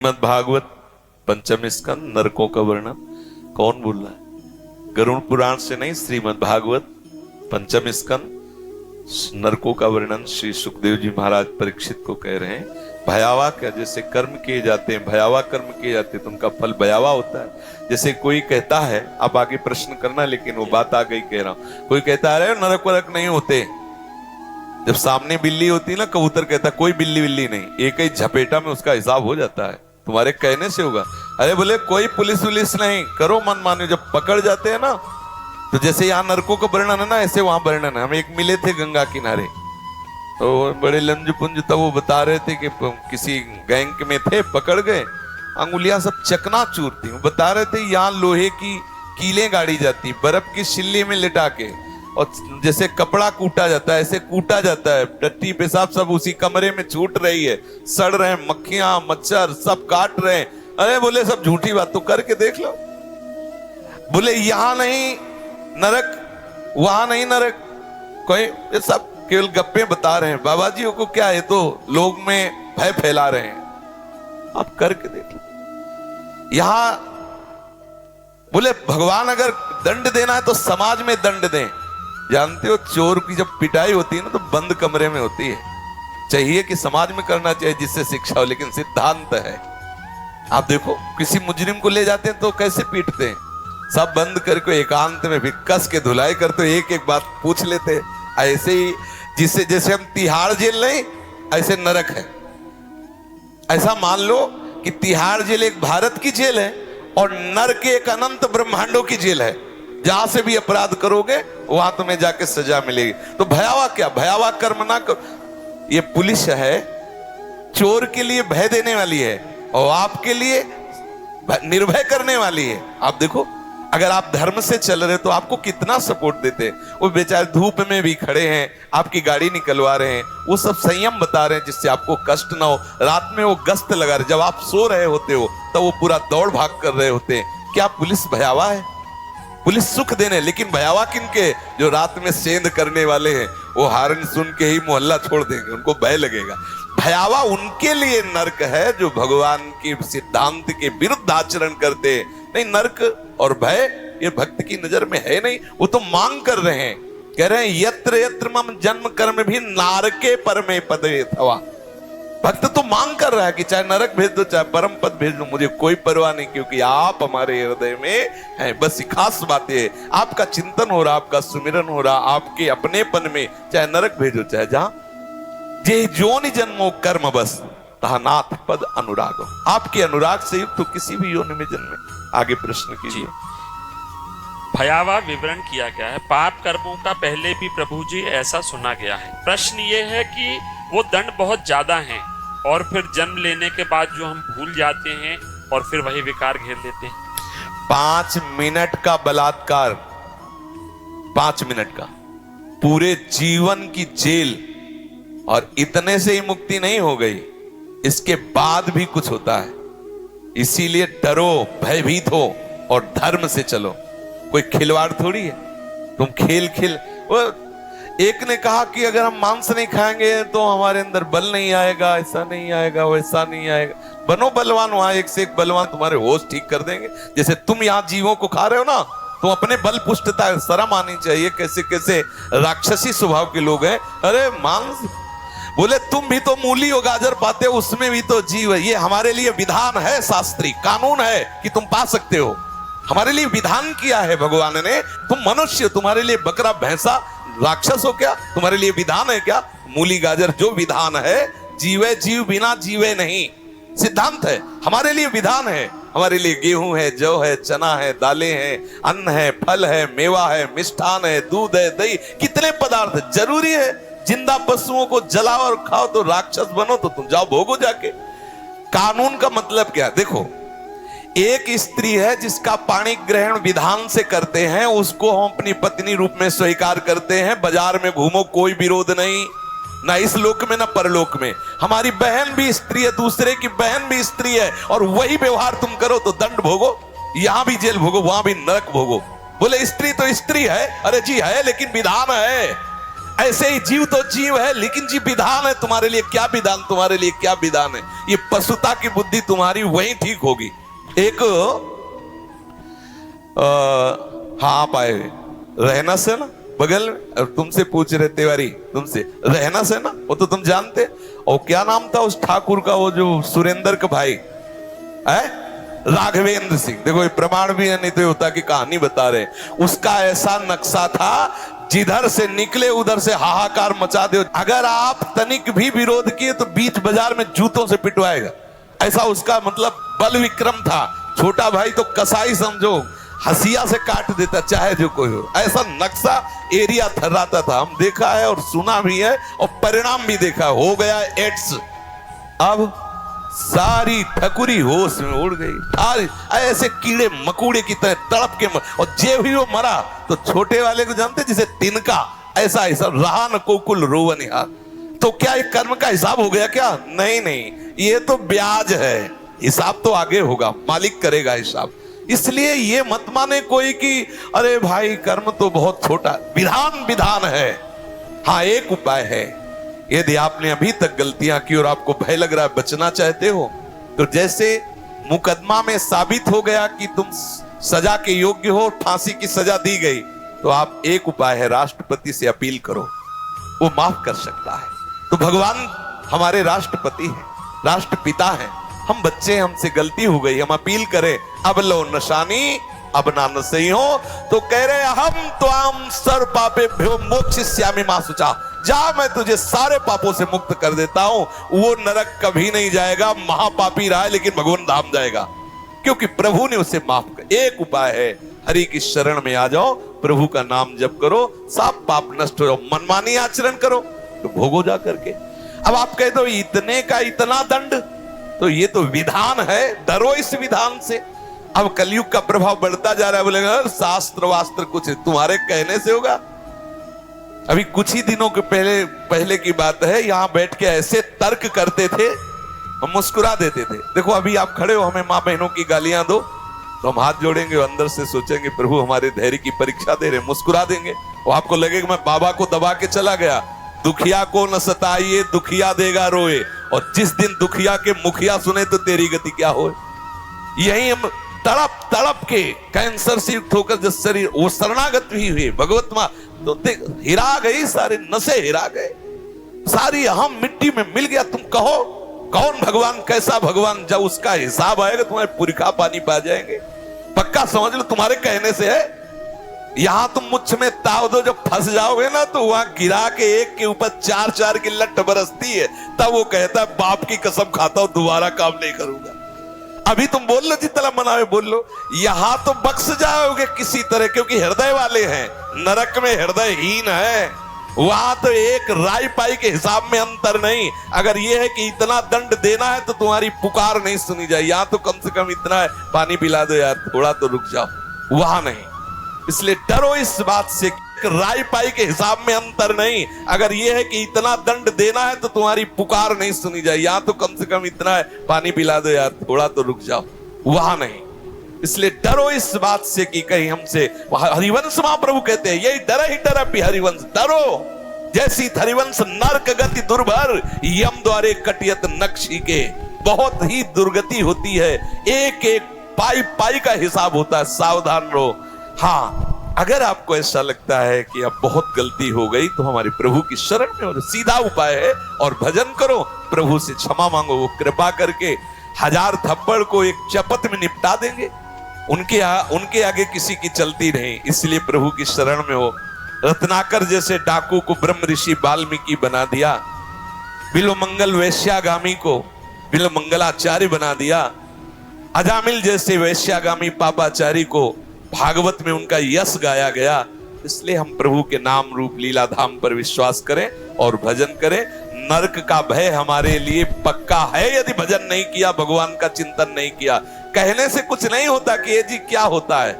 श्रीमद् भागवत पंचम स्कंद नरकों का वर्णन कौन बोल रहा है? गरुड़ पुराण से नहीं, श्रीमद् भागवत पंचम स्कंद नरकों का वर्णन श्री सुखदेव जी महाराज परीक्षित को कह रहे हैं। भयावह क्या, जैसे कर्म किए जाते हैं, भयावह कर्म किए जाते हैं तो उनका फल भयावह होता है। जैसे कोई कहता है, आप आगे प्रश्न करना, लेकिन वो बात आ गई कह रहा हूं। कोई कहता है नरक वरक नहीं होते, जब सामने बिल्ली होती है ना, कबूतर कहता है कोई बिल्ली बिल्ली नहीं, एक ही झपेटा में उसका हिसाब हो जाता है, तुम्हारे कहने से होगा। अरे बोले कोई पुलिस वुलिस नहीं, करो मन माने, जब पकड़ जाते हैं ना, तो जैसे यहाँ नरकों का वर्णन है ना, ऐसे वहां वर्णन है। हम एक मिले थे गंगा किनारे, तो बड़े लंज पुंज, तब वो बता रहे थे कि किसी गैंग में थे, पकड़ गए, अंगुलियां सब चकनाचूर थी। वो बता रहे थे यहाँ लोहे की कीलें गाड़ी जाती, बर्फ की सिल्ली में लिटा के, और जैसे कपड़ा कूटा जाता है ऐसे कूटा जाता है, टट्टी पेशाब सब उसी कमरे में छूट रही है, सड़ रहे हैं, मक्खियां मच्छर सब काट रहे हैं। अरे बोले सब झूठी बात, तो करके देख लो। बोले यहां नहीं नरक, वहां नहीं नरक, कोई ये सब केवल गप्पे बता रहे हैं। बाबा जी को क्या है, तो लोग में भय फैला रहे हैं, आप करके देख लो। यहां बोले भगवान अगर दंड देना है तो समाज में दंड दें। जानते हो चोर की जब पिटाई होती है ना, तो बंद कमरे में होती है। चाहिए कि समाज में करना चाहिए जिससे शिक्षा हो, लेकिन सिद्धांत है। आप देखो किसी मुजरिम को ले जाते हैं तो कैसे पीटते हैं, सब बंद करके एकांत में भी कस के धुलाई करते, एक एक बात पूछ लेते। ऐसे ही जिससे जैसे हम तिहाड़ जेल नहीं, ऐसे नरक है। ऐसा मान लो कि तिहाड़ जेल एक भारत की जेल है और नरक एक अनंत ब्रह्मांडों की जेल है। जहां से भी अपराध करोगे वहां तुम्हें जाके सजा मिलेगी। तो भयावह क्या, भयावह कर्म ना करो। ये पुलिस है, चोर के लिए भय देने वाली है और आपके लिए निर्भय करने वाली है। आप देखो अगर आप धर्म से चल रहे तो आपको कितना सपोर्ट देते हैं। वो बेचारे धूप में भी खड़े हैं, आपकी गाड़ी निकलवा रहे हैं, वो सब संयम बता रहे हैं जिससे आपको कष्ट ना हो। रात में वो गश्त लगा रहे, जब आप सो रहे होते हो तब वो पूरा दौड़ भाग कर रहे होते हैं। क्या पुलिस भयावह है? पुलिस सुख देने, लेकिन भयावह किनके? जो रात में सेंध करने वाले हैं, वो हारन सुन के ही मोहल्ला छोड़ देंगे, उनको भय लगेगा। भयावह उनके लिए नरक है जो भगवान के सिद्धांत के विरुद्ध आचरण करते हैं। नहीं, नरक और भय ये भक्त की नजर में है नहीं। वो तो मांग कर रहे हैं, कह रहे हैं यत्र यत्र मम जन्म कर्म भी नारके परमे पदे थवा। भक्त तो मांग कर रहा है कि चाहे नरक भेज दो चाहे परम पद भेज दो, मुझे कोई परवाह नहीं, क्योंकि आप हमारे हृदय में हैं। बस खास बात है, आपका चिंतन हो रहा, आपका सुमिरन हो रहा, आपके अपनेपन में, चाहे नरक भेजो चाहे जहां। जे जोनि जन्मो कर्म बस तहा नाथ पद अनुराग। आपके अनुराग से युक्त तो किसी भी योनि में जन्मे। आगे प्रश्न कीजिए। भयावह विवरण किया गया है। पाप कर्मों का पहले भी प्रभु जी ऐसा सुना गया है। प्रश्न ये है कि वो दंड बहुत ज्यादा हैं और फिर जन्म लेने के बाद जो हम भूल जाते हैं और फिर वही विकार घेर लेते हैं। 5 मिनट का बलात्कार, 5 मिनट का, पूरे जीवन की जेल, और इतने से ही मुक्ति नहीं हो गई, इसके बाद भी कुछ होता है। इसीलिए डरो, भयभीत हो और धर्म से चलो। कोई खिलवाड़ थोड़ी है, तुम खेल खेल। वो एक ने कहा कि अगर हम मांस नहीं खाएंगे तो हमारे अंदर बल नहीं आएगा, ऐसा नहीं आएगा, वैसा नहीं आएगा। बनो बलवान, वहां एक से एक बलवान तुम्हारे होश ठीक कर देंगे। जैसे तुम यहाँ जीवों को खा रहे हो ना, तुम अपने बल पुष्टता शर्म आनी चाहिए। कैसे कैसे राक्षसी स्वभाव के लोग हैं। अरे मांस, बोले तुम भी तो मूली हो, गाजर पाते हो, उसमें भी तो जीव है। ये हमारे लिए विधान है, शास्त्री कानून है कि तुम पा सकते हो। हमारे लिए विधान किया है भगवान ने। तुम मनुष्य, तुम्हारे लिए बकरा भैंसा राक्षस हो क्या? तुम्हारे लिए विधान है क्या? मूली गाजर जो विधान है, जीवे जीव बिना जीवे नहीं, सिद्धांत है। हमारे लिए विधान है। हमारे लिए गेहूं है, जौ है, चना है, दालें हैं, अन्न है, फल है, मेवा है, मिष्ठान है, दूध है, दही, कितने पदार्थ जरूरी है। जिंदा पशुओं को जलाओ और खाओ तो राक्षस बनो, तो तुम जाओ भोगो जाके। कानून का मतलब क्या? देखो, एक स्त्री है जिसका पाणी ग्रहण विधान से करते हैं, उसको हम अपनी पत्नी रूप में स्वीकार करते हैं। बाजार में घूमो, कोई विरोध नहीं, ना इस लोक में ना परलोक में। हमारी बहन भी स्त्री है, दूसरे की बहन भी स्त्री है, और वही व्यवहार तुम करो तो दंड भोगो। यहां भी जेल भोगो, वहां भी नरक भोगो। बोले स्त्री तो स्त्री है, अरे जी है, लेकिन विधान है। ऐसे ही जीव तो जीव है, लेकिन जी विधान है तुम्हारे लिए, क्या विधान, तुम्हारे लिए क्या विधान है। ये पशुता की बुद्धि तुम्हारी वही ठीक होगी। एक हाँ आप आए रहना से ना बगल में, और तुमसे पूछ रहे तिवारी, तुमसे रहना से ना, वो तो तुम जानते। और क्या नाम था उस ठाकुर का, वो जो सुरेंद्र का भाई है, राघवेंद्र सिंह। देखो ये प्रमाण भी है, नहीं तो होता कि कहानी बता रहे। उसका ऐसा नक्शा था, जिधर से निकले उधर से हाहाकार मचा दे। अगर आप तनिक भी विरोध किए तो बीच बाजार में जूतों से पिटवाएगा, ऐसा उसका मतलब बल विक्रम था। छोटा भाई तो कसाई समझो, हसिया से काट देता चाहे जो कोई हो। ऐसा नक्शा एरिया थर्राता था। हम देखा है और सुना भी है और परिणाम भी देखा। हो गया एड्स, अब सारी ठकुरी होश में उड़ गई। ऐसे कीड़े मकोड़े की तरह तड़प के और जे भी वो मरा तो छोटे वाले को जानते जिसे तिनका, ऐसा ऐसा रहा न कोकुल रोवन यार। तो क्या ये कर्म का हिसाब हो गया क्या? नहीं नहीं, ये तो ब्याज है, हिसाब तो आगे होगा, मालिक करेगा हिसाब। इसलिए ये मत माने कोई कि अरे भाई कर्म तो बहुत छोटा, विधान विधान है। हाँ एक उपाय है, यदि आपने अभी तक गलतियां की और आपको भय लग रहा है, बचना चाहते हो, तो जैसे मुकदमा में साबित हो गया कि तुम सजा के योग्य हो, फांसी की सजा दी गई, तो आप एक उपाय है, राष्ट्रपति से अपील करो, वो माफ कर सकता है। तो भगवान हमारे राष्ट्रपति हैं, राष्ट्रपिता हैं, हम बच्चे, हमसे गलती हो गई, हम अपील करें, अब लो नशानी अब ना नसई हो। तो कह रहे हम त्वाम सर्व पापेभ्यो मोक्षयिष्यामि मा शुचा, जा मैं तुझे सारे पापों से मुक्त कर देता हूं। वो नरक कभी नहीं जाएगा, महापापी रहा है लेकिन भगवान धाम जाएगा, क्योंकि प्रभु ने उसे माफ कर। एक उपाय है, हरि की शरण में आ जाओ, प्रभु का नाम जप करो, सब पाप नष्ट हो जाओ, मनमानी आचरण करो तो भोगो जा करके। अब आप कहते हो इतने का इतना दंड, तो ये तो विधान है, डरो इस विधान से। अब कलयुग का प्रभाव बढ़ता जा रहा है, बोलेगा शास्त्र वास्त्र कुछ तुम्हारे कहने से होगा। अभी कुछ ही दिनों के पहले की बात है, यहां बैठ के ऐसे तर्क करते थे, हम मुस्कुरा देते थे। देखो अभी आप खड़े हो, हमें माँ बहनों की गालियां दो तो हम हाथ जोड़ेंगे, अंदर से सोचेंगे प्रभु हमारे धैर्य की परीक्षा दे रहे, मुस्कुरा देंगे। और आपको लगेगा मैं बाबा को दबा के चला गया। दुखिया को न सताइए, दुखिया देगा रोए, और जिस दिन दुखिया के मुखिया सुने तो तेरी गति क्या हो। यही हम तड़प तड़प के कैंसर से युक्त होकर जो शरीर, वो शरणागत भी हुए भगवत मां, तो हिरा गई, सारे नशे हिरा गए, सारी हम मिट्टी में मिल गया। तुम कहो कौन भगवान, कैसा भगवान, जब उसका हिसाब आएगा तुम्हारे पुरखा पानी पा जाएंगे, पक्का समझ लो। तुम्हारे कहने से है, यहां तुम मुझ में ताव दो, जब फंस जाओगे ना तो वहां गिरा के एक के ऊपर चार चार की लट बरसती है, तब वो कहता है बाप की कसम खाता हूं दोबारा काम नहीं करूंगा। अभी तुम बोल लो जितना मना है बोल लो, यहां तो बख्श जाओगे किसी तरह, क्योंकि हृदय वाले हैं। नरक में हृदयहीन है, वहां तो एक राय पाई के हिसाब में अंतर नहीं। अगर यह है कि इतना दंड देना है तो तुम्हारी पुकार नहीं सुनी जाए, यहां तो कम से कम इतना है, पानी पिला दो यार, थोड़ा तो रुक जाओ, वहां नहीं। इसलिए डरो इस बात से, राय पाई के हिसाब में अंतर नहीं। अगर यह है कि इतना दंड देना है तो तुम्हारी पुकार नहीं सुनी जाए, यहां तो कम से कम इतना है, पानी पिला दो यार, थोड़ा तो रुक जाओ, वहां नहीं। इसलिए डरो इस बात से कि कहीं हमसे, हरिवंश महाप्रभु कहते हैं यही डर ही डर अपि हरिवंश, डरो जैसी हरिवंश नरक गति दुर्भर, यम द्वारे कटियत नक्शी के। बहुत ही दुर्गति होती है, एक एक पाई पाई का हिसाब होता है, सावधान रहो। हाँ अगर आपको ऐसा लगता है कि अब बहुत गलती हो गई तो हमारे प्रभु की शरण में हो, सीधा उपाय है, और भजन करो, प्रभु से क्षमा मांगो, वो कृपा करके 1000 थप्पड़ को एक चपत में निपटा देंगे। उनके आगे किसी की चलती नहीं, इसलिए प्रभु की शरण में हो। रत्नाकर जैसे डाकू को ब्रह्म ऋषि वाल्मीकि बना दिया, बिल्वमंगल वैश्यागामी को बिल्वमंगलाचार्य बना दिया, अजामिल जैसे वैश्यागामी पापाचारी को भागवत में उनका यश गाया गया। इसलिए हम प्रभु के नाम रूप लीला धाम पर विश्वास करें और भजन करें। नरक का भय हमारे लिए पक्का है यदि भजन नहीं किया, भगवान का चिंतन नहीं किया। कहने से कुछ नहीं होता कि ये जी क्या होता है,